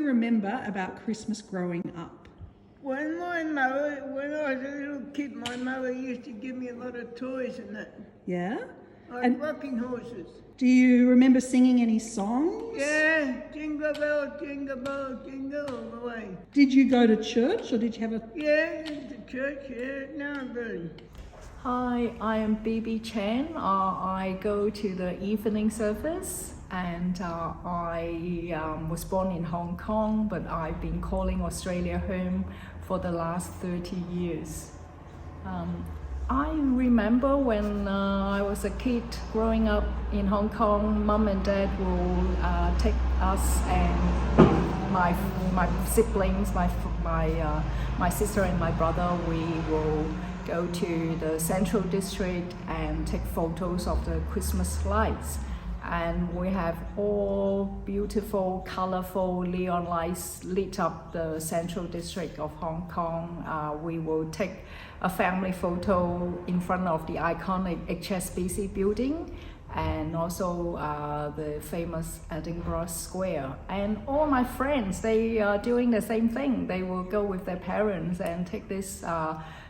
remember about Christmas growing up? When I was a little kid, my mother used to give me a lot of toys and that, Yeah? like And rocking horses. do you remember singing any songs? Yeah, jingle bell, jingle all the way. Did you go to church or did you have a... Yeah, the church, yeah, no, really. Hi, I am Bibi Chen. I go to the evening service and I was born in Hong Kong, but I've been calling Australia home for the last 30 years. I remember when I was a kid growing up in Hong Kong, Mum and Dad will take us and my siblings, my sister and my brother, we will go to the Central District and take photos of the Christmas lights. And we have all beautiful, colorful neon lights lit up the Central District of Hong Kong. We will take a family photo in front of the iconic HSBC building and also the famous Edinburgh Square. And all my friends, they are doing the same thing. They will go with their parents and take these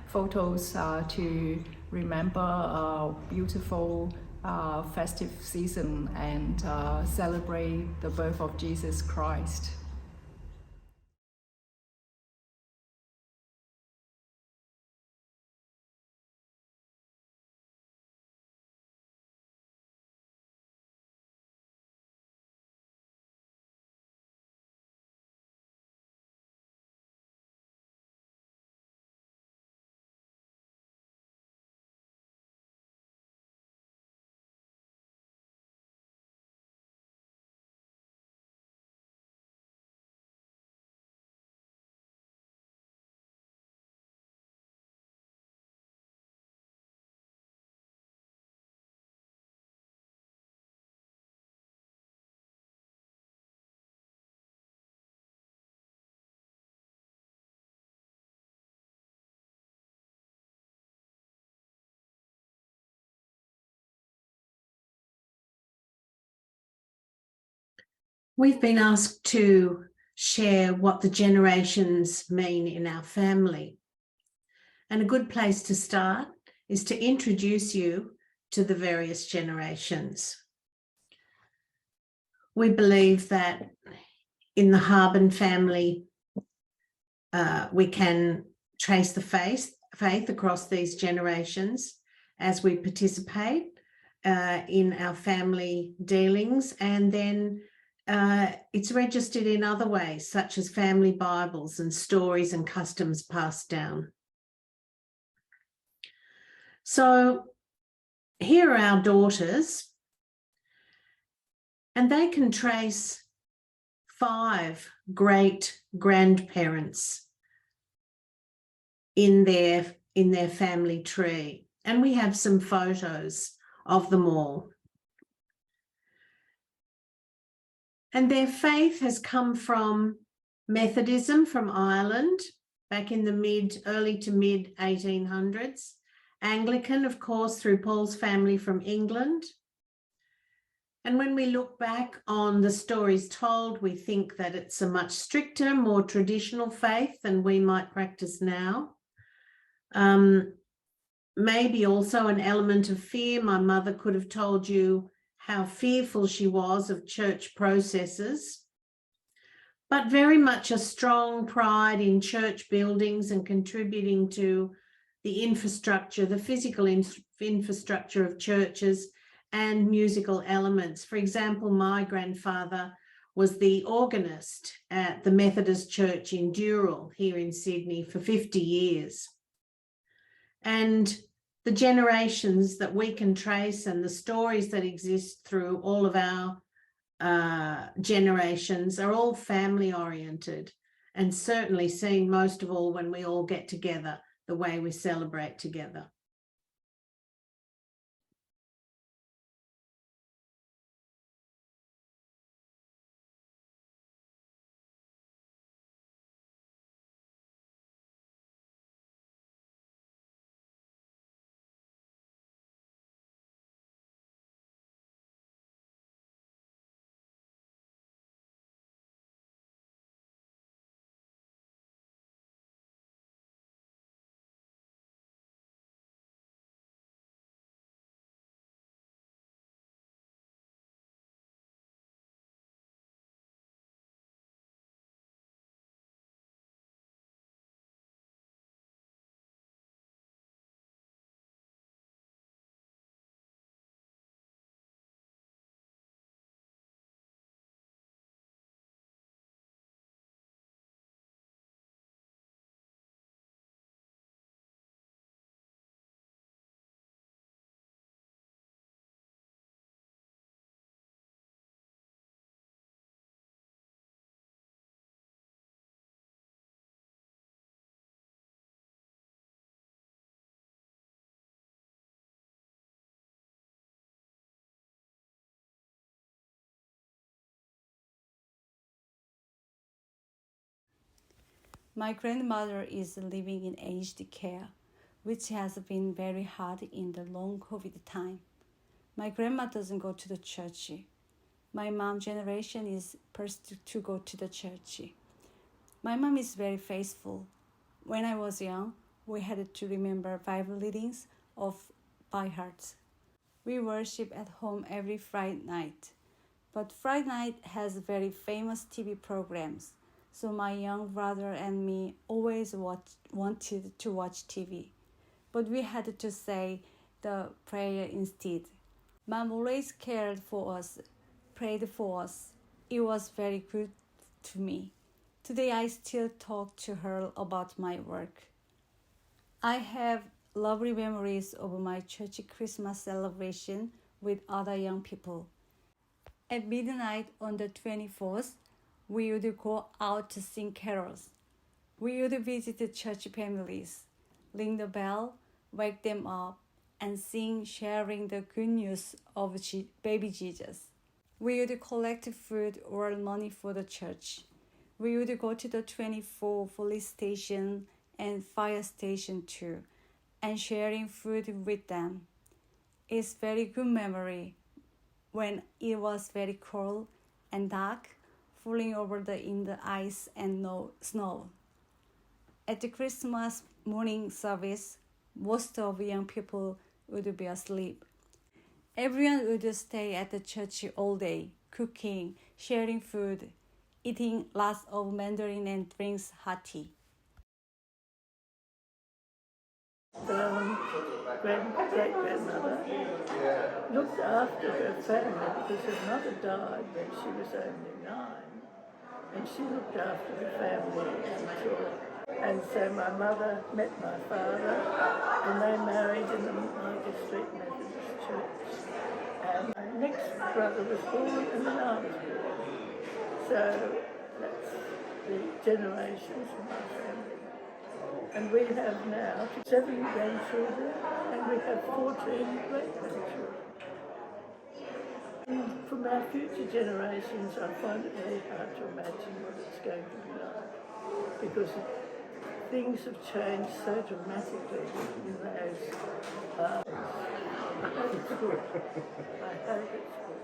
photos to remember a beautiful festive season and celebrate the birth of Jesus Christ. We've been asked to share what the generations mean in our family. And a good place to start is to introduce you to the various generations. We believe that in the Harbin family, we can trace the faith across these generations as we participate in our family dealings, and then it's registered in other ways, such as family Bibles and stories and customs passed down. So here are our daughters, and they can trace 5 great grandparents in their family tree, and we have some photos of them all. And their faith has come from Methodism from Ireland back in the early to mid 1800s, Anglican, of course, through Paul's family from England. And when we look back on the stories told, we think that it's a much stricter, more traditional faith than we might practice now. Maybe also an element of fear. My mother could have told you how fearful she was of church processes, but very much a strong pride in church buildings and contributing to the infrastructure, the physical infrastructure of churches and musical elements. For example, my grandfather was the organist at the Methodist Church in Dural here in Sydney for 50 years. And the generations that we can trace and the stories that exist through all of our generations are all family oriented, and certainly seen most of all when we all get together, the way we celebrate together. My grandmother is living in aged care, which has been very hard in the long COVID time. My grandma doesn't go to the church. My mom's generation is first to go to the church. My mom is very faithful. When I was young, we had to remember Bible readings by heart. We worship at home every Friday night. But Friday night has very famous TV programs, so my young brother and me always wanted to watch TV. But we had to say the prayer instead. Mom always cared for us, prayed for us. It was very good to me. Today I still talk to her about my work. I have lovely memories of my church Christmas celebration with other young people. At midnight on the 24th, we would go out to sing carols. We would visit the church families, ring the bell, wake them up, and sing, sharing the good news of baby Jesus. We would collect food or money for the church. We would go to the 24 police station and fire station too, and sharing food with them. It's very good memory when it was very cold and dark, falling over in the ice and snow. At the Christmas morning service, most of young people would be asleep. Everyone would stay at the church all day, cooking, sharing food, eating lots of mandarin and drinks hot tea. Great-grandmother looked after her family because her mother died when she was only 9, and she looked after the family until. And so my mother met my father, and they married in the Market Street Methodist Church. And my next brother was born, and then I was born. So that's the generations of my family. And we have now 7 grandchildren, and we have 14 great-grandchildren. From our future generations, I find it very hard to imagine what it's going to be like, because things have changed so dramatically in those. I hope it's good. I hope it's good.